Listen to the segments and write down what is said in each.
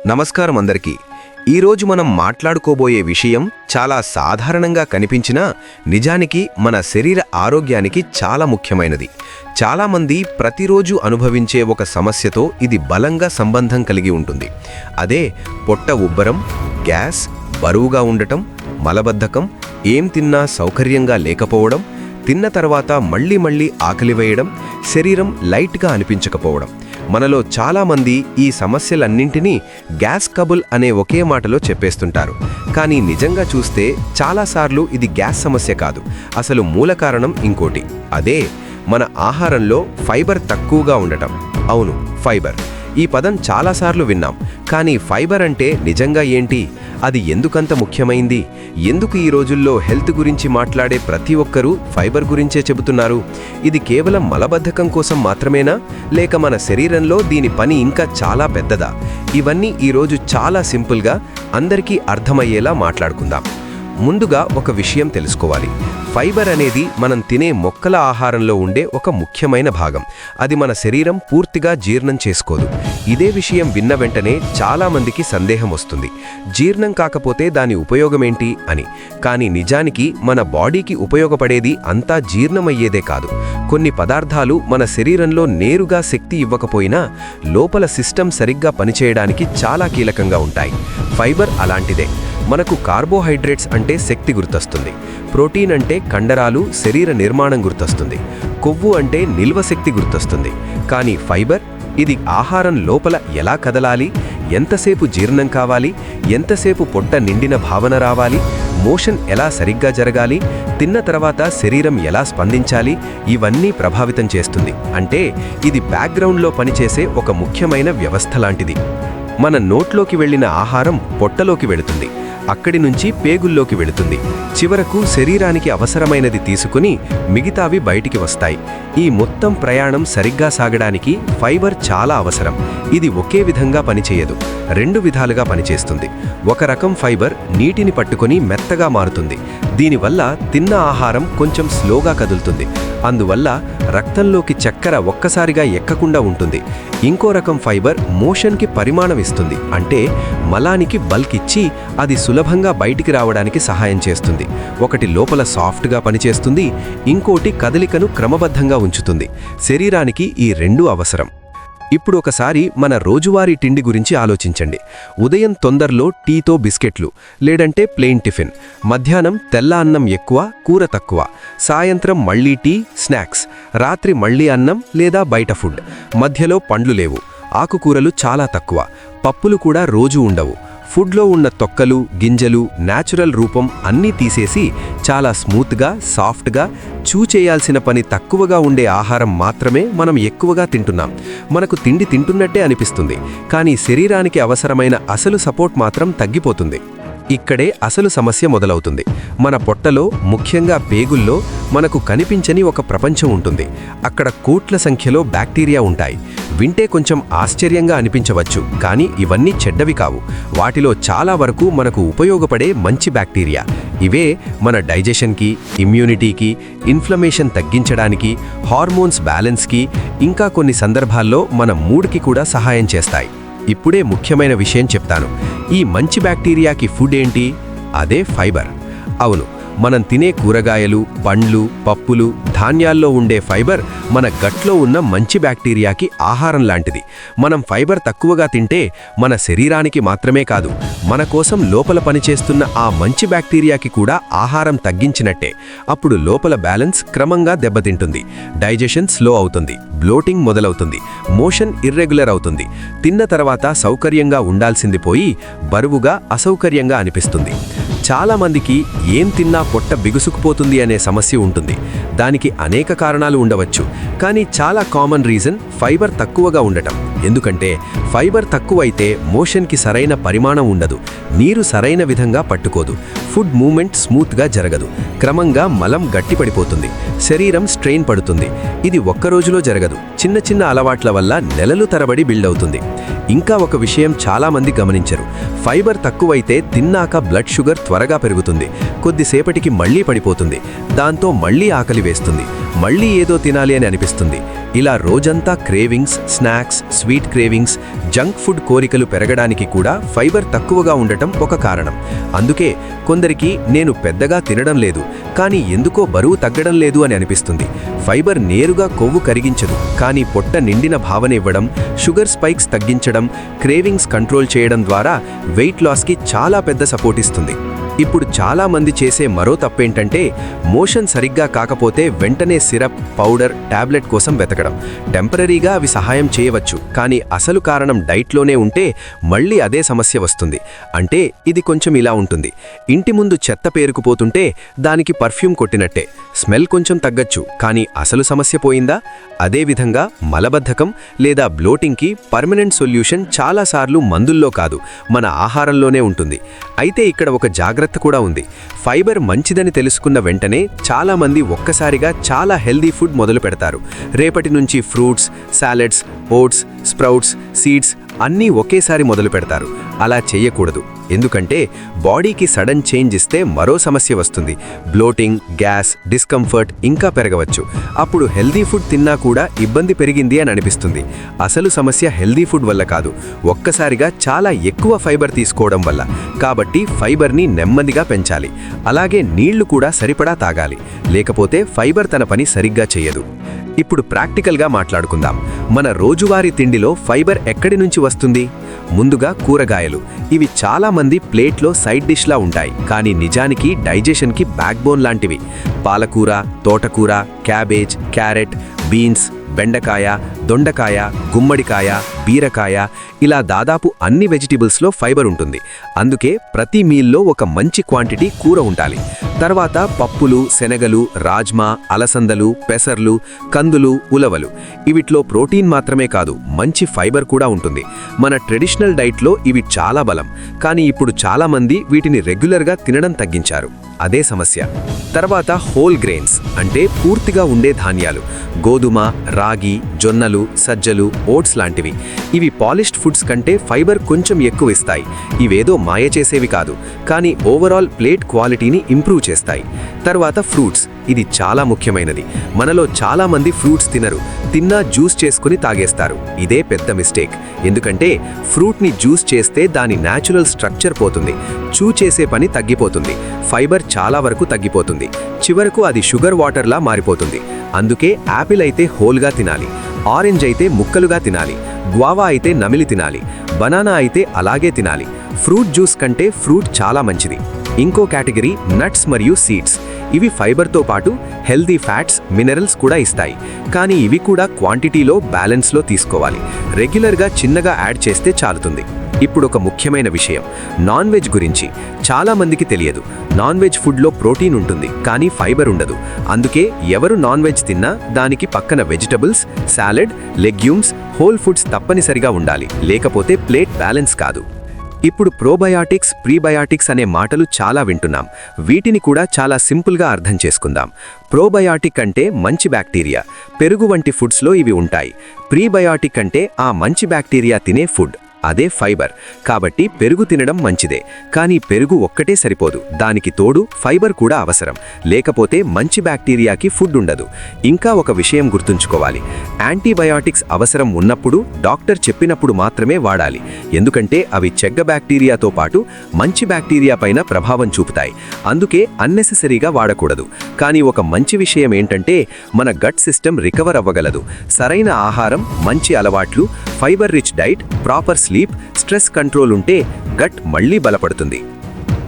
నమస్కారం అందరికీ. ఈరోజు మనం మాట్లాడుకోబోయే విషయం చాలా సాధారణంగా కనిపించినా నిజానికి మన శరీర ఆరోగ్యానికి చాలా ముఖ్యమైనది. చాలామంది ప్రతిరోజు అనుభవించే ఒక సమస్యతో ఇది బలంగా సంబంధం కలిగి ఉంటుంది. అదే పొట్ట ఉబ్బరం, గ్యాస్, బరువుగా ఉండటం, మలబద్ధకం, ఏం తిన్నా సౌకర్యంగా లేకపోవడం, తిన్న తర్వాత మళ్ళీ ఆకలి వేయడం, శరీరం లైట్గా అనిపించకపోవడం. మనలో చాలామంది ఈ సమస్యలన్నింటినీ గ్యాస్ కబుల్ అనే ఒకే మాటలో చెప్పేస్తుంటారు. కానీ నిజంగా చూస్తే చాలాసార్లు ఇది గ్యాస్ సమస్య కాదు, అసలు మూల కారణం ఇంకోటి. అదే మన ఆహారంలో ఫైబర్ తక్కువగా ఉండటం. అవును, ఫైబర్. ఈ పదం చాలాసార్లు విన్నాం. కానీ ఫైబర్ అంటే నిజంగా ఏంటి? అది ఎందుకంత ముఖ్యమైంది? ఎందుకు ఈ రోజుల్లో హెల్త్ గురించి మాట్లాడే ప్రతి ఒక్కరూ ఫైబర్ గురించే చెబుతున్నారు? ఇది కేవలం మలబద్ధకం కోసం మాత్రమేనా, లేక మన శరీరంలో దీని పని ఇంకా చాలా పెద్దదా? ఇవన్నీ ఈరోజు చాలా సింపుల్గా అందరికీ అర్థమయ్యేలా మాట్లాడుకుందాం. ముందుగా ఒక విషయం తెలుసుకోవాలి. ఫైబర్ అనేది మనం తినే మొక్కల ఆహారంలో ఉండే ఒక ముఖ్యమైన భాగం. అది మన శరీరం పూర్తిగా జీర్ణం చేసుకోదు. ఇదే విషయం విన్న వెంటనే చాలామందికి సందేహం వస్తుంది, జీర్ణం కాకపోతే దాని ఉపయోగమేంటి అని. కానీ నిజానికి మన బాడీకి ఉపయోగపడేది అంతా జీర్ణమయ్యేదే కాదు. కొన్ని పదార్థాలు మన శరీరంలో నేరుగా శక్తి ఇవ్వకపోయినా లోపల సిస్టమ్ సరిగ్గా పనిచేయడానికి చాలా కీలకంగా ఉంటాయి. ఫైబర్ అలాంటిదే. మనకు కార్బోహైడ్రేట్స్ అంటే శక్తి గుర్తొస్తుంది, ప్రోటీన్ అంటే కండరాలు, శరీర నిర్మాణం గుర్తొస్తుంది, కొవ్వు అంటే నిల్వ శక్తి గుర్తొస్తుంది. కానీ ఫైబర్, ఇది ఆహారం లోపల ఎలా కదలాలి, ఎంతసేపు జీర్ణం కావాలి, ఎంతసేపు పొట్ట నిండిన భావన రావాలి, మోషన్ ఎలా సరిగ్గా జరగాలి, తిన్న తర్వాత శరీరం ఎలా స్పందించాలి, ఇవన్నీ ప్రభావితం చేస్తుంది. అంటే ఇది బ్యాక్గ్రౌండ్లో పనిచేసే ఒక ముఖ్యమైన వ్యవస్థ లాంటిది. మన నోట్లోకి వెళ్ళిన ఆహారం పొట్టలోకి వెళుతుంది, అక్కడి నుంచి పేగుల్లోకి వెళుతుంది, చివరకు శరీరానికి అవసరమైనది తీసుకుని మిగతావి బయటికి వస్తాయి. ఈ మొత్తం ప్రయాణం సరిగ్గా సాగడానికి ఫైబర్ చాలా అవసరం. ఇది ఒకే విధంగా పనిచేయదు, రెండు విధాలుగా పనిచేస్తుంది. ఒక రకం ఫైబర్ నీటిని పట్టుకొని మెత్తగా మారుతుంది. దీనివల్ల తిన్న ఆహారం కొంచెం స్లోగా కదులుతుంది, అందువల్ల రక్తంలోకి చక్కెర ఒక్కసారిగా ఎక్కకుండా ఉంటుంది. ఇంకో రకం ఫైబర్ మోషన్కి పరిమాణం ఇస్తుంది, అంటే మలానికి బల్క్ ఇచ్చి అది సులభంగా బయటికి రావడానికి సహాయం చేస్తుంది. ఒకటి లోపల సాఫ్ట్గా పనిచేస్తుంది, ఇంకోటి కదలికను క్రమబద్ధంగా ఉంచుతుంది. శరీరానికి ఈ రెండూ అవసరం. ఇప్పుడు ఒకసారి మన రోజువారీ తిండి గురించి ఆలోచించండి. ఉదయం తొందరలో టీతో బిస్కెట్లు, లేదంటే ప్లెయిన్ టిఫిన్. మధ్యాహ్నం తెల్ల అన్నం ఎక్కువ, కూర తక్కువ. సాయంత్రం మళ్ళీ టీ, స్నాక్స్. రాత్రి మళ్ళీ అన్నం లేదా బయట ఫుడ్. మధ్యలో పండ్లు లేవు, ఆకుకూరలు చాలా తక్కువ, పప్పులు కూడా రోజూ ఉండవు. ఫుడ్లో ఉన్న తొక్కలు, గింజలు, న్యాచురల్ రూపం అన్నీ తీసేసి చాలా స్మూత్గా, సాఫ్ట్గా, చేయాల్సిన పని తక్కువగా ఉండే ఆహారం మాత్రమే మనం ఎక్కువగా తింటున్నాం. మనకు తిండి తింటున్నట్టే అనిపిస్తుంది, కానీ శరీరానికి అవసరమైన అసలు సపోర్ట్ మాత్రం తగ్గిపోతుంది. ఇక్కడే అసలు సమస్య మొదలవుతుంది. మన పొట్టలో, ముఖ్యంగా పేగుల్లో మనకు కనిపించని ఒక ప్రపంచం ఉంటుంది. అక్కడ కోట్ల సంఖ్యలో బ్యాక్టీరియా ఉంటాయి. వింటే కొంచెం ఆశ్చర్యంగా అనిపించవచ్చు, కానీ ఇవన్నీ చెడ్డవి కావు. వాటిలో చాలా వరకు మనకు ఉపయోగపడే మంచి బ్యాక్టీరియా. ఇవే మన డైజెషన్కి, ఇమ్యూనిటీకి, ఇన్ఫ్లమేషన్ తగ్గించడానికి, హార్మోన్స్ బ్యాలెన్స్కి, ఇంకా కొన్ని సందర్భాల్లో మన మూడ్కి కూడా సహాయం చేస్తాయి. ఇప్పుడే ముఖ్యమైన విషయం చెప్తాను. ఈ మంచి బ్యాక్టీరియాకి ఫుడ్ ఏంటి? అదే ఫైబర్. అవును, మనం తినే కూరగాయలు, పండ్లు, పప్పులు, ధాన్యాల్లో ఉండే ఫైబర్ మన గట్లో ఉన్న మంచి బ్యాక్టీరియాకి ఆహారం లాంటిది. మనం ఫైబర్ తక్కువగా తింటే మన శరీరానికి మాత్రమే కాదు, మన కోసం లోపల పనిచేస్తున్న ఆ మంచి బ్యాక్టీరియాకి కూడా ఆహారం తగ్గించినట్టే. అప్పుడు లోపల బ్యాలెన్స్ క్రమంగా దెబ్బతింటుంది, డైజెషన్ స్లో అవుతుంది, బ్లోటింగ్ మొదలవుతుంది, మోషన్ ఇర్రెగ్యులర్ అవుతుంది. తిన్న తర్వాత సౌకర్యంగా ఉండాల్సింది పోయి బరువుగా, అసౌకర్యంగా అనిపిస్తుంది. చాలామందికి ఏం తిన్నా పొట్ట బిగుసుకుపోతుంది అనే సమస్య ఉంటుంది. దానికి అనేక కారణాలు ఉండవచ్చు, కానీ చాలా కామన్ రీజన్ ఫైబర్ తక్కువగా ఉండటం. ఎందుకంటే ఫైబర్ తక్కువైతే మోషన్కి సరైన పరిమాణం ఉండదు, నీరు సరైన విధంగా పట్టుకోదు, ఫుడ్ మూమెంట్ స్మూత్గా జరగదు, క్రమంగా మలం గట్టిపడిపోతుంది, శరీరం స్ట్రెయిన్ పడుతుంది. ఇది ఒక్కరోజులో జరగదు, చిన్న చిన్న అలవాట్ల వల్ల నెలలు తరబడి బిల్డ్ అవుతుంది. ఇంకా ఒక విషయం చాలామంది గమనించరు, ఫైబర్ తక్కువైతే తిన్నాక బ్లడ్ షుగర్ త్వరగా పెరుగుతుంది, కొద్దిసేపటికి మళ్లీ పడిపోతుంది. దాంతో మళ్లీ ఆకలి వేస్తుంది, మళ్లీ ఏదో తినాలి అని అనిపిస్తుంది. ఇలా రోజంతా cravings, snacks, sweet cravings, junk food కోరికలు పెరగడానికి కూడా ఫైబర్ తక్కువగా ఉండటం ఒక కారణం. అందుకే కొందరికి నేను పెద్దగా తినడం లేదు, కానీ ఎందుకో బరువు తగ్గడం లేదు అని అనిపిస్తుంది. ఫైబర్ నేరుగా కొవ్వు కరిగించదు, కానీ పొట్ట నిండిన భావన ఇవ్వడం, షుగర్ స్పైక్స్ తగ్గించడం, క్రేవింగ్స్ కంట్రోల్ చేయడం ద్వారా వెయిట్ లాస్కి చాలా పెద్ద సపోర్ట్ ఇస్తుంది. ఇప్పుడు చాలా మంది చేసే మరో తప్పేంటంటే మోషన్ సరిగ్గా కాకపోతే వెంటనే సిరప్, పౌడర్, టాబ్లెట్ కోసం వెతకడం. టెంపరరీగా అవి సహాయం చేయవచ్చు, కానీ అసలు కారణం డైట్లోనే ఉంటే మళ్ళీ అదే సమస్య వస్తుంది. అంటే ఇది కొంచెం ఇలా ఉంటుంది. ఇంటి ముందు చెత్త పేరుకుపోతుంటే దానికి పర్ఫ్యూమ్ కొట్టినట్టే. స్మెల్ కొంచెం తగ్గచ్చు, కానీ అసలు సమస్య పోయిందా? అదేవిధంగా మలబద్ధకం లేదా బ్లోటింగ్కి పర్మనెంట్ సొల్యూషన్ చాలాసార్లు మందుల్లో కాదు, మన ఆహారంలోనే ఉంటుంది. అయితే ఇక్కడ ఒక జాగ్రత్త కూడా ఉంది. ఫైబర్ మంచిదని తెలుసుకున్న వెంటనే చాలామంది ఒక్కసారిగా చాలా హెల్దీ ఫుడ్ మొదలు పెడతారు. రేపటి నుంచి fruits, salads, oats, sprouts, seeds అన్నీ ఒకేసారి మొదలు పెడతారు. అలా చేయకూడదు. ఎందుకంటే బాడీకి సడన్ చేంజ్ ఇస్తే మరో సమస్య వస్తుంది. బ్లోటింగ్, గ్యాస్, డిస్కంఫర్ట్ ఇంకా పెరగవచ్చు. అప్పుడు హెల్దీ ఫుడ్ తిన్నా కూడా ఇబ్బంది పెరిగింది అని అనిపిస్తుంది. అసలు సమస్య హెల్దీ ఫుడ్ వల్ల కాదు, ఒక్కసారిగా చాలా ఎక్కువ ఫైబర్ తీసుకోవడం వల్ల. కాబట్టి ఫైబర్ని నెమ్మదిగా పెంచాలి. అలాగే నీళ్లు కూడా సరిపడా తాగాలి, లేకపోతే ఫైబర్ తన పని సరిగ్గా చేయదు. ఇప్పుడు ప్రాక్టికల్గా మాట్లాడుకుందాం. మన రోజువారీ తిండిలో ఫైబర్ ఎక్కడి నుంచి వస్తుంది? ముందుగా కూరగాయలు. ఇవి చాలా మంది ప్లేట్లో సైడ్ డిష్లా ఉంటాయి, కానీ నిజానికి డైజెషన్కి బ్యాక్బోన్ లాంటివి. పాలకూర, తోటకూర, క్యాబేజ్, క్యారెట్, బీన్స్, బెండకాయ, దొండకాయ, గుమ్మడికాయ, బీరకాయ, ఇలా దాదాపు అన్ని వెజిటబుల్స్లో ఫైబర్ ఉంటుంది. అందుకే ప్రతి మీల్లో ఒక మంచి క్వాంటిటీ కూర ఉండాలి. తర్వాత పప్పులు, శనగలు, రాజ్మా, అలసందలు, పెసర్లు, కందులు, ఉలవలు. ఇవిట్లో ప్రోటీన్ మాత్రమే కాదు, మంచి ఫైబర్ కూడా ఉంటుంది. మన ట్రెడిషనల్ డైట్లో ఇవి చాలా బలం, కానీ ఇప్పుడు చాలామంది వీటిని రెగ్యులర్గా తినడం తగ్గించారు. అదే సమస్య. తర్వాత హోల్ గ్రెయిన్స్ అంటే పూర్తిగా ఉండే ధాన్యాలు. గోధుమ, రాగి, జొన్నలు, సజ్జలు, ఓట్స్ లాంటివి. ఇవి పాలిష్డ్ ఫుడ్స్ కంటే ఫైబర్ కొంచెం ఎక్కువ ఇస్తాయి. ఇవేదో మాయ చేసేవి కాదు, కానీ ఓవరాల్ ప్లేట్ క్వాలిటీని ఇంప్రూవ్ చేస్తాయి. తర్వాత ఫ్రూట్స్. ఇది చాలా ముఖ్యమైనది. మనలో చాలా మంది ఫ్రూట్స్ తినరు, తిన్నా జ్యూస్ చేసుకుని తాగేస్తారు. ఇదే పెద్ద మిస్టేక్. ఎందుకంటే ఫ్రూట్ని జ్యూస్ చేస్తే దాని న్యాచురల్ స్ట్రక్చర్ పోతుంది, చూ చేసే పని తగ్గిపోతుంది, ఫైబర్ చాలా వరకు తగ్గిపోతుంది. చివరకు అది షుగర్ వాటర్లా మారిపోతుంది. అందుకే యాపిల్ అయితే హోల్గా తినాలి, ఆరెంజ్ అయితే ముక్కలుగా తినాలి, గ్వావా అయితే నమిలి తినాలి, బనానా అయితే అలాగే తినాలి. ఫ్రూట్ జ్యూస్ కంటే ఫ్రూట్ చాలా మంచిది. ఇంకో కేటగిరీ నట్స్ మరియు సీడ్స్. ఇవి ఫైబర్తో పాటు హెల్దీ ఫ్యాట్స్, మినరల్స్ కూడా ఇస్తాయి. కానీ ఇవి కూడా క్వాంటిటీలో బ్యాలెన్స్లో తీసుకోవాలి. రెగ్యులర్గా చిన్నగా యాడ్ చేస్తే చాలుతుంది. ఇప్పుడు ఒక ముఖ్యమైన విషయం, నాన్ వెజ్ గురించి. చాలా మందికి తెలియదు. నాన్ వెజ్ ఫుడ్లో ప్రోటీన్ ఉంటుంది, కానీ ఫైబర్ ఉండదు. అందుకే ఎవరు నాన్ వెజ్ తిన్నా దానికి పక్కన vegetables, salad, legumes, whole foods తప్పనిసరిగా ఉండాలి, లేకపోతే ప్లేట్ బ్యాలెన్స్ కాదు. ఇప్పుడు ప్రోబయాటిక్స్, ప్రీబయాటిక్స్ అనే మాటలు చాలా వింటున్నాం. వీటిని కూడా చాలా సింపుల్గా అర్థం చేసుకుందాం. ప్రోబయాటిక్ అంటే మంచి బ్యాక్టీరియా, పెరుగు వంటి ఫుడ్స్లో ఇవి ఉంటాయి. ప్రీబయాటిక్ అంటే ఆ మంచి బ్యాక్టీరియా తినే ఫుడ్, అదే ఫైబర్. కాబట్టి పెరుగు తినడం మంచిదే, కానీ పెరుగు ఒక్కటే సరిపోదు, దానికి తోడు ఫైబర్ కూడా అవసరం. లేకపోతే మంచి బ్యాక్టీరియాకి ఫుడ్ ఉండదు. ఇంకా ఒక విషయం గుర్తుంచుకోవాలి, యాంటీబయాటిక్స్ అవసరం ఉన్నప్పుడు డాక్టర్ చెప్పినప్పుడు మాత్రమే వాడాలి. ఎందుకంటే అవి చెడ్డ బ్యాక్టీరియాతో పాటు మంచి బ్యాక్టీరియా పైన ప్రభావం చూపుతాయి. అందుకే అన్నెసెసరీగా వాడకూడదు. కానీ ఒక మంచి విషయం ఏంటంటే మన గట్ సిస్టమ్ రికవర్ అవ్వగలదు. సరైన ఆహారం, మంచి అలవాట్లు, fibre rich diet, proper sleep, stress control ఉంటే గట్ మళ్ళీ బలపడుతుంది.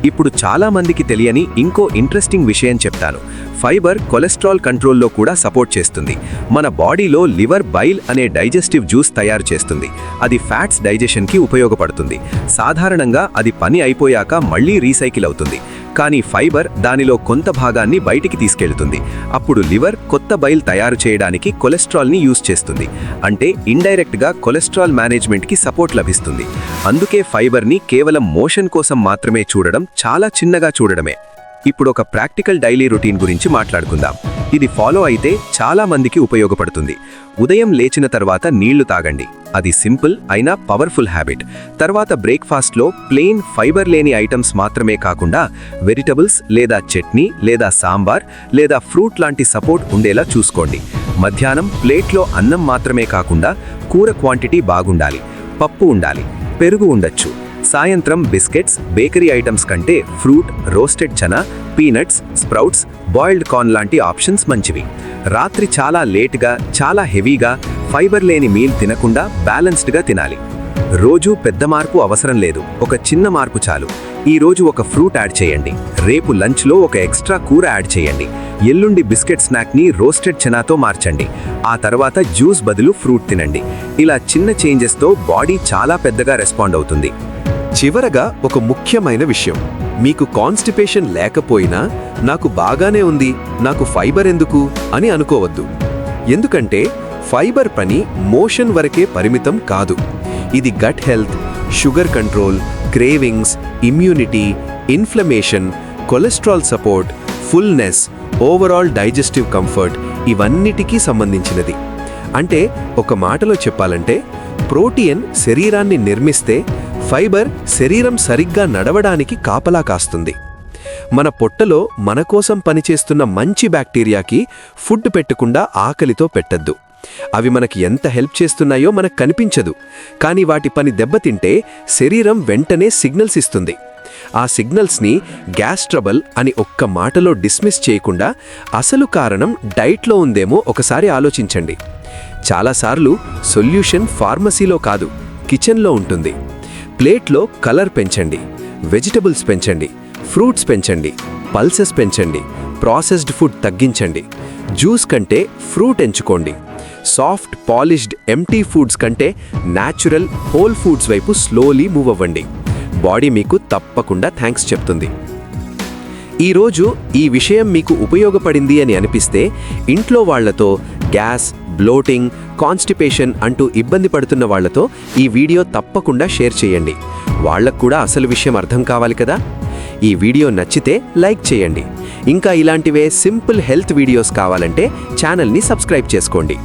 ఇప్పుడు చాలా మందికి తెలియని ఇంకో ఇంట్రెస్టింగ్ విషయం చెప్తాను. ఫైబర్ కొలెస్ట్రాల్ కంట్రోల్లో కూడా సపోర్ట్ చేస్తుంది. మన బాడీలో లివర్ బైల్ అనే డైజెస్టివ్ జ్యూస్ తయారు చేస్తుంది. అది ఫ్యాట్స్ డైజెషన్కి ఉపయోగపడుతుంది. సాధారణంగా అది పని అయిపోయాక మళ్ళీ రీసైకిల్ అవుతుంది. కానీ ఫైబర్ దానిలో కొంత భాగాన్ని బయటికి తీసుకెళ్తుంది. అప్పుడు లివర్ కొత్త బైల్ తయారు చేయడానికి కొలెస్ట్రాల్ని యూజ్ చేస్తుంది. అంటే ఇండైరెక్ట్గా కొలెస్ట్రాల్ మేనేజ్మెంట్కి సపోర్ట్ లభిస్తుంది. అందుకే ఫైబర్ని కేవలం మోషన్ కోసం మాత్రమే చూడడం చాలా చిన్నగా చూడడమే. ఇప్పుడు ఒక ప్రాక్టికల్ డైలీ రొటీన్ గురించి మాట్లాడుకుందాం. ఇది ఫాలో అయితే చాలా మందికి ఉపయోగపడుతుంది. ఉదయం లేచిన తర్వాత నీళ్లు తాగండి. అది సింపుల్ అయినా పవర్ఫుల్ హ్యాబిట్. తర్వాత బ్రేక్ఫాస్ట్లో ప్లెయిన్ ఫైబర్ లేని ఐటమ్స్ మాత్రమే కాకుండా వెజిటబుల్స్ లేదా చట్నీ లేదా సాంబార్ లేదా ఫ్రూట్ లాంటి సపోర్ట్ ఉండేలా చూసుకోండి. మధ్యాహ్నం ప్లేట్లో అన్నం మాత్రమే కాకుండా కూర క్వాంటిటీ బాగుండాలి. పప్పు ఉండాలి, పెరుగు ఉండొచ్చు. సాయంత్రం బిస్కెట్స్, బేకరీ ఐటమ్స్ కంటే fruit, roasted chana, peanuts, sprouts, boiled corn లాంటి ఆప్షన్స్ మంచివి. రాత్రి చాలా లేట్గా, చాలా హెవీగా ఫైబర్ లేని మీల్ తినకుండా బ్యాలెన్స్డ్గా తినాలి. రోజు పెద్ద మార్పు అవసరం లేదు, ఒక చిన్న మార్పు చాలు. ఈ రోజు ఒక ఫ్రూట్ యాడ్ చేయండి, రేపు లంచ్లో ఒక ఎక్స్ట్రా కూర యాడ్ చేయండి, ఎల్లుండి బిస్కెట్ స్నాక్ని రోస్టెడ్ చనాతో మార్చండి, ఆ తర్వాత జ్యూస్ బదులు ఫ్రూట్ తినండి. ఇలా చిన్న చేంజెస్తో బాడీ చాలా పెద్దగా రెస్పాండ్ అవుతుంది. చివరగా ఒక ముఖ్యమైన విషయం, మీకు కాన్స్టిపేషన్ లేకపోయినా నాకు బాగానే ఉంది, నాకు ఫైబర్ ఎందుకు అని అనుకోవద్దు. ఎందుకంటే ఫైబర్ పని మోషన్ వరకే పరిమితం కాదు. ఇది gut health, sugar control, cravings, immunity, inflammation, cholesterol support, fullness, overall digestive comfort ఇవన్నిటికీ సంబంధించినది. అంటే ఒక మాటలో చెప్పాలంటే ప్రోటీన్ శరీరాన్ని నిర్మిస్తే ఫైబర్ శరీరం సరిగ్గా నడవడానికి కాపలా కాస్తుంది. మన పొట్టలో మన కోసం పనిచేస్తున్న మంచి బ్యాక్టీరియాకి ఫుడ్ పెట్టకుండా ఆకలితో పెట్టద్దు. అవి మనకి ఎంత హెల్ప్ చేస్తున్నాయో మనకు కనిపించదు, కానీ వాటి పని దెబ్బతింటే శరీరం వెంటనే సిగ్నల్స్ ఇస్తుంది. ఆ సిగ్నల్స్ని గ్యాస్ ట్రబుల్ అని ఒక్క మాటలో డిస్మిస్ చేయకుండా అసలు కారణం డైట్లో ఉందేమో ఒకసారి ఆలోచించండి. చాలాసార్లు సొల్యూషన్ ఫార్మసీలో కాదు, కిచెన్లో ఉంటుంది. ప్లేట్లో కలర్ పెంచండి, వెజిటబుల్స్ పెంచండి, ఫ్రూట్స్ పెంచండి, పల్సెస్ పెంచండి, ప్రాసెస్డ్ ఫుడ్ తగ్గించండి. జ్యూస్ కంటే ఫ్రూట్ ఎంచుకోండి. సాఫ్ట్, పాలిష్డ్, ఎంప్టీ ఫుడ్స్ కంటే న్యాచురల్, హోల్ ఫుడ్స్ వైపు స్లోలీ మూవ్ అవ్వండి. బాడీ మీకు తప్పకుండా థ్యాంక్స్ చెప్తుంది. ఈరోజు ఈ విషయం మీకు ఉపయోగపడింది అని అనిపిస్తే ఇంట్లో వాళ్లతో గ్యాస్, బ్లోటింగ్, కాన్స్టిపేషన్ అంటూ ఇబ్బంది పడుతున్న వాళ్లతో ఈ వీడియో తప్పకుండా షేర్ చేయండి. వాళ్లకు కూడా అసలు విషయం అర్థం కావాలి కదా. ఈ వీడియో నచ్చితే లైక్ చేయండి. ఇంకా ఇలాంటివే సింపుల్ హెల్త్ వీడియోస్ కావాలంటే ఛానల్ని సబ్స్క్రైబ్ చేసుకోండి.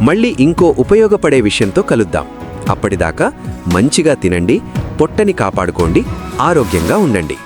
మళ్ళీ ఇంకో ఉపయోగపడే విషయంతో కలుద్దాం. అప్పటిదాకా మంచిగా తినండి, పొట్టని కాపాడుకోండి, ఆరోగ్యంగా ఉండండి.